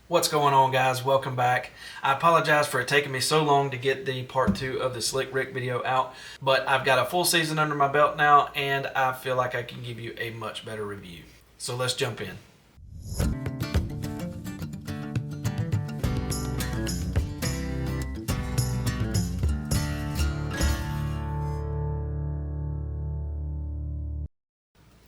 What's going on, guys? Welcome back. I apologize for it taking me so long to get the part 2 of the Slick Rick video out, but I've got a full season under my belt now and I feel like I can give you a much better review. So let's jump in.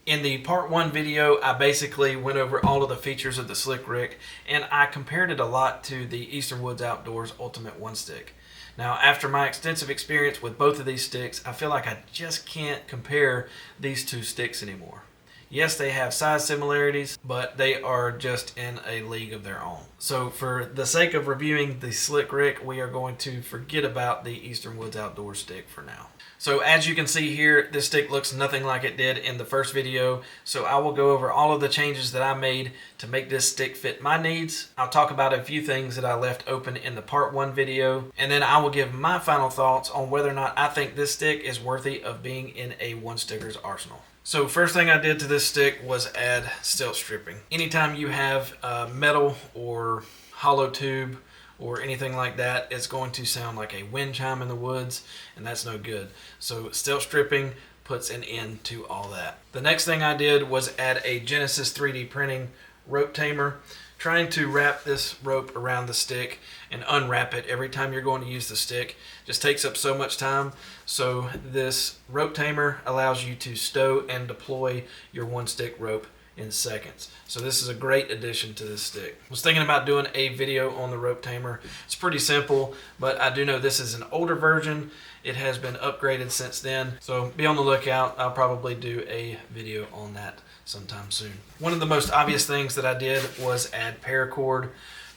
In the part 1 video, I basically went over all of the features of the Slick Rick and I compared it a lot to the Eastern Woods Outdoors Ultimate One Stick. Now, after my extensive experience with both of these sticks, I feel like I just can't compare these two sticks anymore. Yes, they have size similarities, but they are just in a league of their own. So for the sake of reviewing the Slick Rick, we are going to forget about the Eastern Woods Outdoors stick for now. So as you can see here, this stick looks nothing like it did in the first video. So I will go over all of the changes that I made to make this stick fit my needs. I'll talk about a few things that I left open in the part 1 video. And then I will give my final thoughts on whether or not I think this stick is worthy of being in a one sticker's arsenal. So first thing I did to this stick was add stealth stripping. Anytime you have metal or hollow tube or anything like that, it's going to sound like a wind chime in the woods, and that's no good. So stealth stripping puts an end to all that. The next thing I did was add a Genesis 3D printing rope tamer. Trying to wrap this rope around the stick and unwrap it every time you're going to use the stick just takes up so much time. So this rope tamer allows you to stow and deploy your one stick rope in seconds. So this is a great addition to this stick. I was thinking about doing a video on the rope tamer. It's pretty simple, but I do know this is an older version. It has been upgraded since then, so be on the lookout. I'll probably do a video on that sometime soon. One of the most obvious things that I did was add paracord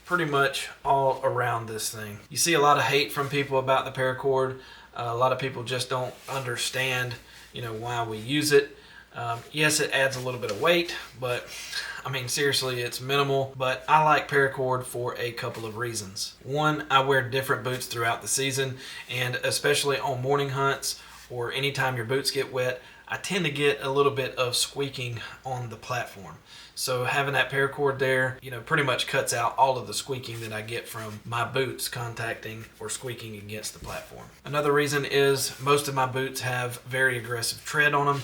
pretty much all around this thing. You see a lot of hate from people about the paracord. A lot of people just don't understand, why we use it. Yes, it adds a little bit of weight, but I mean, seriously, it's minimal. But I like paracord for a couple of reasons. One, I wear different boots throughout the season, and especially on morning hunts or anytime your boots get wet, I tend to get a little bit of squeaking on the platform. So having that paracord there, pretty much cuts out all of the squeaking that I get from my boots contacting or squeaking against the platform. Another reason is most of my boots have very aggressive tread on them.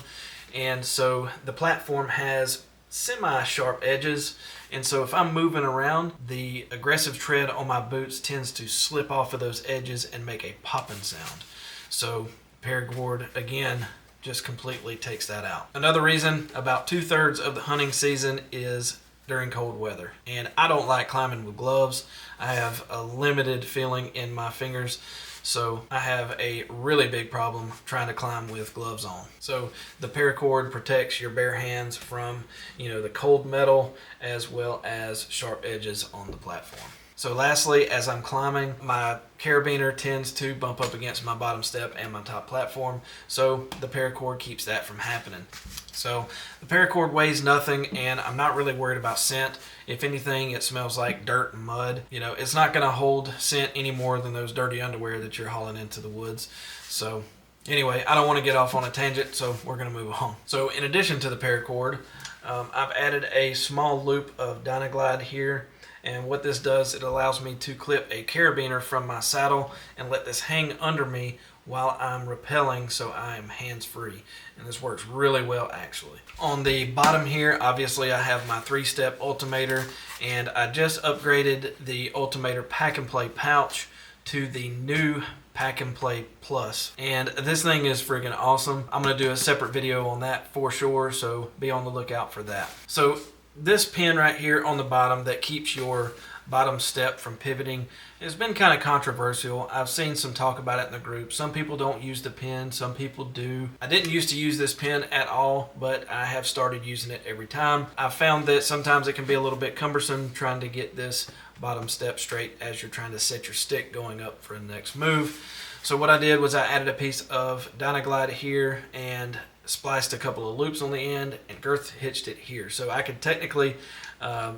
And so the platform has semi-sharp edges, and so if I'm moving around, the aggressive tread on my boots tends to slip off of those edges and make a popping sound. So paracord, again, just completely takes that out. Another reason, about 2/3 of the hunting season is during cold weather, and I don't like climbing with gloves. I have a limited feeling in my fingers, so I have a really big problem trying to climb with gloves on. So the paracord protects your bare hands from, the cold metal as well as sharp edges on the platform. So lastly, as I'm climbing, my carabiner tends to bump up against my bottom step and my top platform, so the paracord keeps that from happening. So the paracord weighs nothing, and I'm not really worried about scent. If anything, it smells like dirt and mud. It's not going to hold scent any more than those dirty underwear that you're hauling into the woods. So anyway, I don't want to get off on a tangent, so we're going to move on. So in addition to the paracord, I've added a small loop of Dynaglide here. And what this does, it allows me to clip a carabiner from my saddle and let this hang under me while I'm rappelling, so I am hands-free. And this works really well, actually. On the bottom here, obviously I have my 3-step Ultimator, and I just upgraded the Ultimator Pack and Play pouch to the new Pack and Play Plus. And this thing is freaking awesome. I'm going to do a separate video on that for sure, so be on the lookout for that. So this pin right here on the bottom that keeps your bottom step from pivoting has been kind of controversial. I've seen some talk about it in the group. Some people don't use the pin, some people do. I didn't used to use this pin at all, but I have started using it every time. I found that sometimes it can be a little bit cumbersome trying to get this bottom step straight as you're trying to set your stick going up for the next move. So what I did was I added a piece of Dynaglide here and spliced a couple of loops on the end and girth hitched it here. So I could technically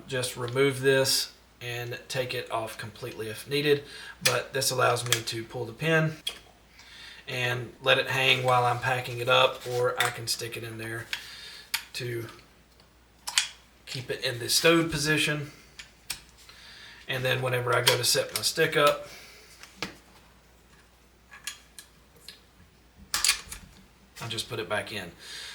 just remove this and take it off completely if needed, but this allows me to pull the pin and let it hang while I'm packing it up, or I can stick it in there to keep it in the stowed position. And then whenever I go to set my stick up, I'll just put it back in.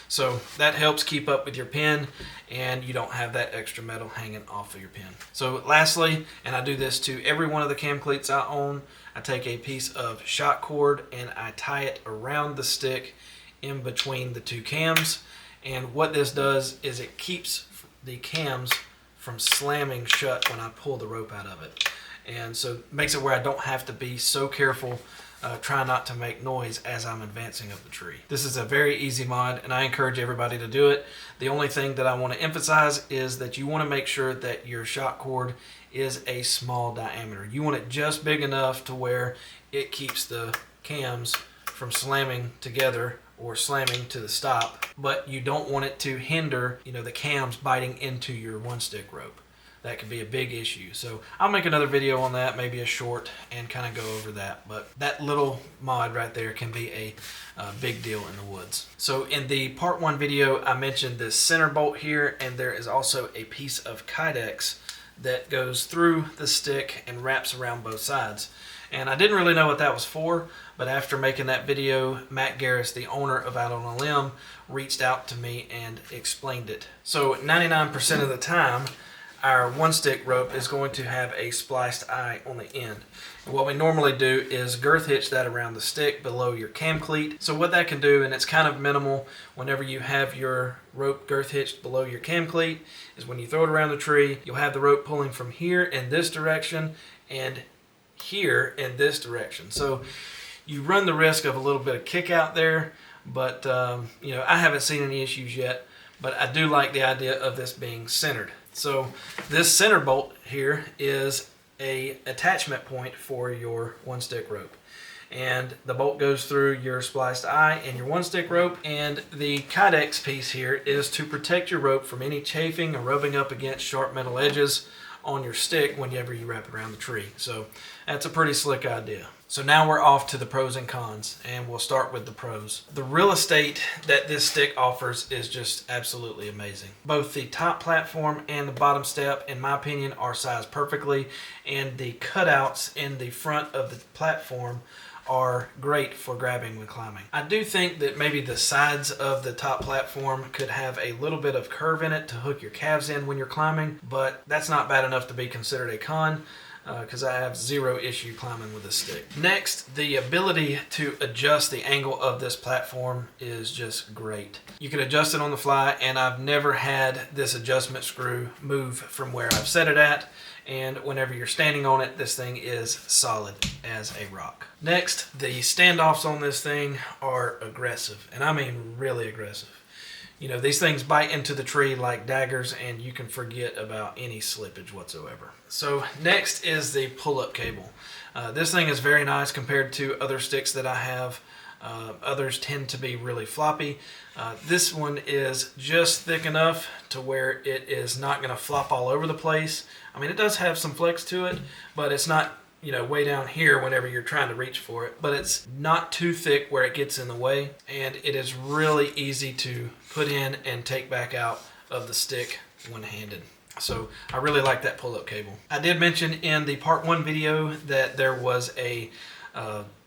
So that helps keep up with your pin, and you don't have that extra metal hanging off of your pin. So lastly, and I do this to every one of the cam cleats I own, I take a piece of shot cord and I tie it around the stick in between the two cams. And what this does is it keeps the cams from slamming shut when I pull the rope out of it. And so it makes it where I don't have to be so careful trying not to make noise as I'm advancing up the tree. This is a very easy mod, and I encourage everybody to do it. The only thing that I want to emphasize is that you want to make sure that your shot cord is a small diameter. You want it just big enough to where it keeps the cams from slamming together or slamming to the stop, but you don't want it to hinder, the cams biting into your one stick rope. That could be a big issue. So I'll make another video on that, maybe a short, and kind of go over that. But that little mod right there can be a big deal in the woods. So in the part 1 video, I mentioned this center bolt here, and there is also a piece of Kydex that goes through the stick and wraps around both sides. And I didn't really know what that was for, but after making that video, Matt Garris, the owner of Out on a Limb, reached out to me and explained it. So 99% of the time, our one stick rope is going to have a spliced eye on the end. And what we normally do is girth hitch that around the stick below your cam cleat. So what that can do, and it's kind of minimal whenever you have your rope girth hitched below your cam cleat, is when you throw it around the tree, you'll have the rope pulling from here in this direction and here in this direction. So you run the risk of a little bit of kick out there, but I haven't seen any issues yet, but I do like the idea of this being centered. So this center bolt here is a attachment point for your one stick rope, and the bolt goes through your spliced eye and your one stick rope, and the Kydex piece here is to protect your rope from any chafing or rubbing up against sharp metal edges on your stick whenever you wrap it around the tree. So that's a pretty slick idea. So now we're off to the pros and cons, and we'll start with the pros. The real estate that this stick offers is just absolutely amazing. Both the top platform and the bottom step, in my opinion, are sized perfectly, and the cutouts in the front of the platform are great for grabbing when climbing. I do think that maybe the sides of the top platform could have a little bit of curve in it to hook your calves in when you're climbing, but that's not bad enough to be considered a con, because I have zero issue climbing with this stick. Next, the ability to adjust the angle of this platform is just great. You can adjust it on the fly, and I've never had this adjustment screw move from where I've set it at, and whenever you're standing on it, this thing is solid as a rock. Next, the standoffs on this thing are aggressive, and I mean really aggressive. These things bite into the tree like daggers, and you can forget about any slippage whatsoever. So next is the pull-up cable. This thing is very nice compared to other sticks that I have. Others tend to be really floppy. This one is just thick enough to where it is not going to flop all over the place. I mean, it does have some flex to it, but it's not way down here whenever you're trying to reach for it, but it's not too thick where it gets in the way, and it is really easy to put in and take back out of the stick one-handed. So I really like that pull-up cable. I did mention in the part 1 video that there was a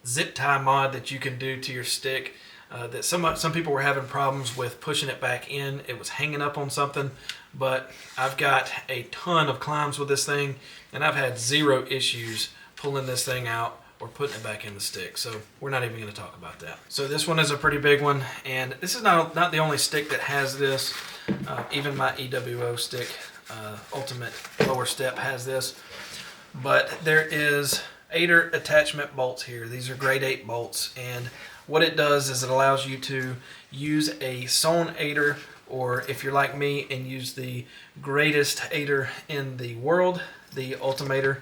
zip tie mod that you can do to your stick, that some people were having problems with pushing it back in. It was hanging up on something, but I've got a ton of climbs with this thing, and I've had zero issues pulling this thing out or putting it back in the stick. So we're not even going to talk about that. So this one is a pretty big one, and this is not the only stick that has this. Even my EWO stick, Ultimate Lower Step, has this. But there is 8 attachment bolts here. These are grade 8 bolts, and what it does is it allows you to use a sewn 8er, or if you're like me and use the greatest 8er in the world, the Ultimator.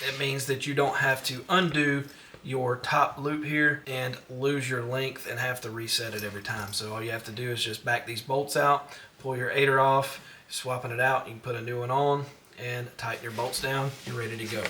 It means that you don't have to undo your top loop here and lose your length and have to reset it every time. So all you have to do is just back these bolts out, pull your 8er off, swapping it out, you can put a new one on and tighten your bolts down, you're ready to go.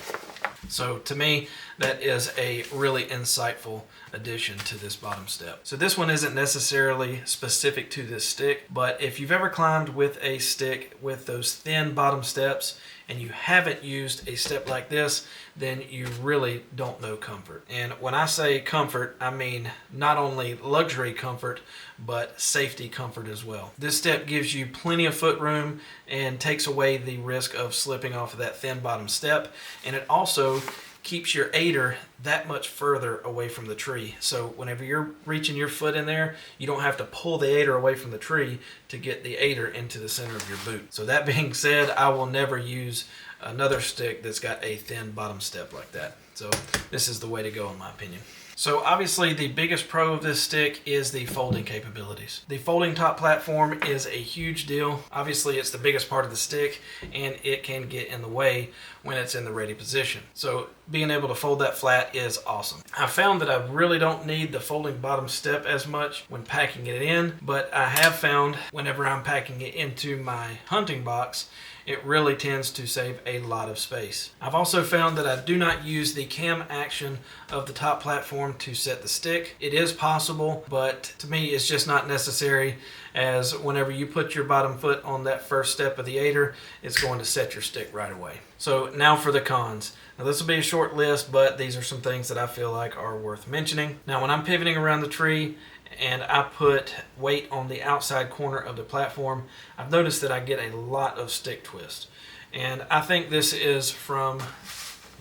So to me, that is a really insightful addition to this bottom step. So this one isn't necessarily specific to this stick, but if you've ever climbed with a stick with those thin bottom steps and you haven't used a step like this, then you really don't know comfort. And when I say comfort, I mean not only luxury comfort, but safety comfort as well. This step gives you plenty of foot room and takes away the risk of slipping off of that thin bottom step, and it also keeps your aider that much further away from the tree. So whenever you're reaching your foot in there, you don't have to pull the aider away from the tree to get the aider into the center of your boot. So that being said, I will never use another stick that's got a thin bottom step like that. So this is the way to go in my opinion. So obviously the biggest pro of this stick is the folding capabilities. The folding top platform is a huge deal. Obviously it's the biggest part of the stick and it can get in the way when it's in the ready position. So being able to fold that flat is awesome. I found that I really don't need the folding bottom step as much when packing it in, but I have found whenever I'm packing it into my hunting box, it really tends to save a lot of space. I've also found that I do not use the cam action of the top platform to set the stick. It is possible, but to me it's just not necessary, as whenever you put your bottom foot on that first step of the aider, it's going to set your stick right away. So now for the cons. Now this will be a short list, but these are some things that I feel like are worth mentioning. Now when I'm pivoting around the tree and I put weight on the outside corner of the platform, I've noticed that I get a lot of stick twist. And I think this is from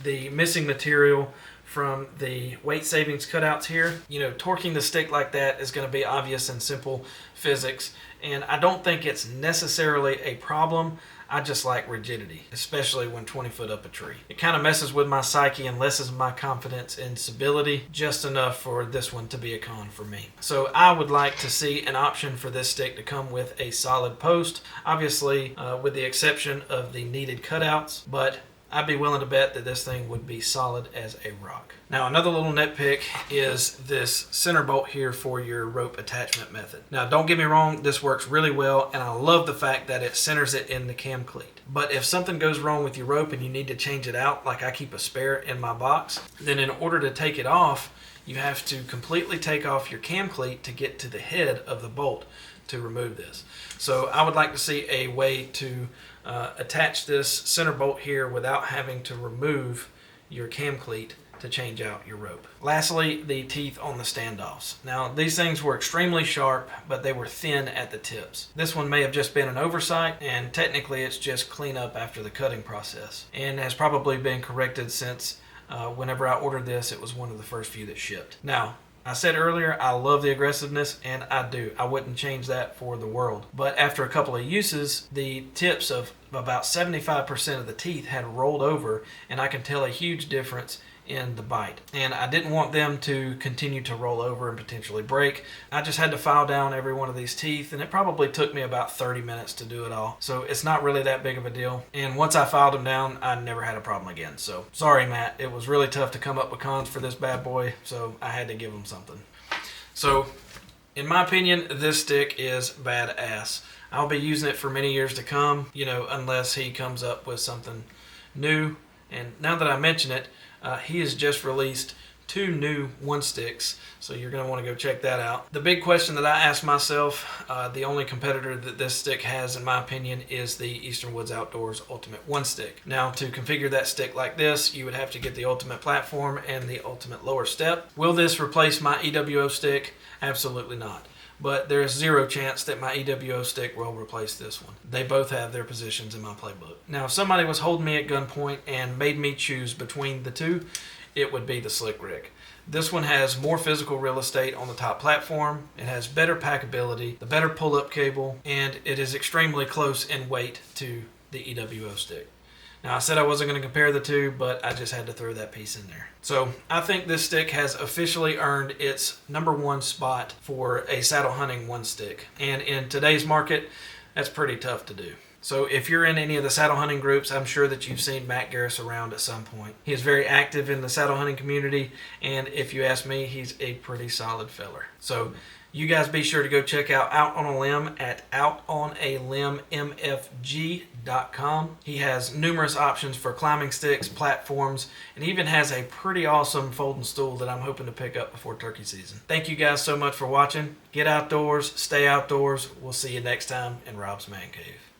the missing material from the weight savings cutouts here. You know, torquing the stick like that is going to be obvious and simple physics, and I don't think it's necessarily a problem. I just like rigidity, especially when 20 foot up a tree. It kind of messes with my psyche and lessens my confidence in stability just enough for this one to be a con for me. So I would like to see an option for this stick to come with a solid post, obviously with the exception of the needed cutouts, but I'd be willing to bet that this thing would be solid as a rock. Now another little nitpick is this center bolt here for your rope attachment method. Now don't get me wrong, this works really well and I love the fact that it centers it in the cam cleat. But if something goes wrong with your rope and you need to change it out, like I keep a spare in my box, then in order to take it off, you have to completely take off your cam cleat to get to the head of the bolt to remove this. So I would like to see a way to attach this center bolt here without having to remove your cam cleat to change out your rope. Lastly, the teeth on the standoffs. Now these things were extremely sharp, but they were thin at the tips. This one may have just been an oversight, and technically it's just cleanup after the cutting process, and has probably been corrected since whenever I ordered this, it was one of the first few that shipped. Now, I said earlier I love the aggressiveness, and I do. I wouldn't change that for the world. But after a couple of uses, the tips of about 75% of the teeth had rolled over, and I can tell a huge difference in the bite. And I didn't want them to continue to roll over and potentially break. I just had to file down every one of these teeth, and it probably took me about 30 minutes to do it all. So it's not really that big of a deal. And once I filed them down, I never had a problem again. So sorry, Matt. It was really tough to come up with cons for this bad boy, so I had to give them something. So in my opinion, this stick is badass. I'll be using it for many years to come, you know, unless he comes up with something new. And now that I mention it, he has just released 2 new one sticks, so you're going to want to go check that out. The big question that I asked myself, the only competitor that this stick has in my opinion is the Eastern Woods Outdoors Ultimate One Stick. Now to configure that stick like this, you would have to get the Ultimate Platform and the Ultimate Lower Step. Will this replace my EWO stick? Absolutely not. But there is 0 chance that my EWO stick will replace this one. They both have their positions in my playbook. Now, if somebody was holding me at gunpoint and made me choose between the two, it would be the Slick Rick. This one has more physical real estate on the top platform, it has better packability, the better pull-up cable, and it is extremely close in weight to the EWO stick. Now I said I wasn't going to compare the two, but I just had to throw that piece in there. So I think this stick has officially earned its #1 spot for a saddle hunting one stick. And in today's market, that's pretty tough to do. So if you're in any of the saddle hunting groups, I'm sure that you've seen Matt Garris around at some point. He is very active in the saddle hunting community, and if you ask me, he's a pretty solid feller. So you guys be sure to go check out on a Limb at outonilimfg.com. He has numerous options for climbing sticks, platforms, and even has a pretty awesome folding stool that I'm hoping to pick up before turkey season. Thank you guys so much for watching. Get outdoors, stay outdoors. We'll see you next time in Rob's Man Cave.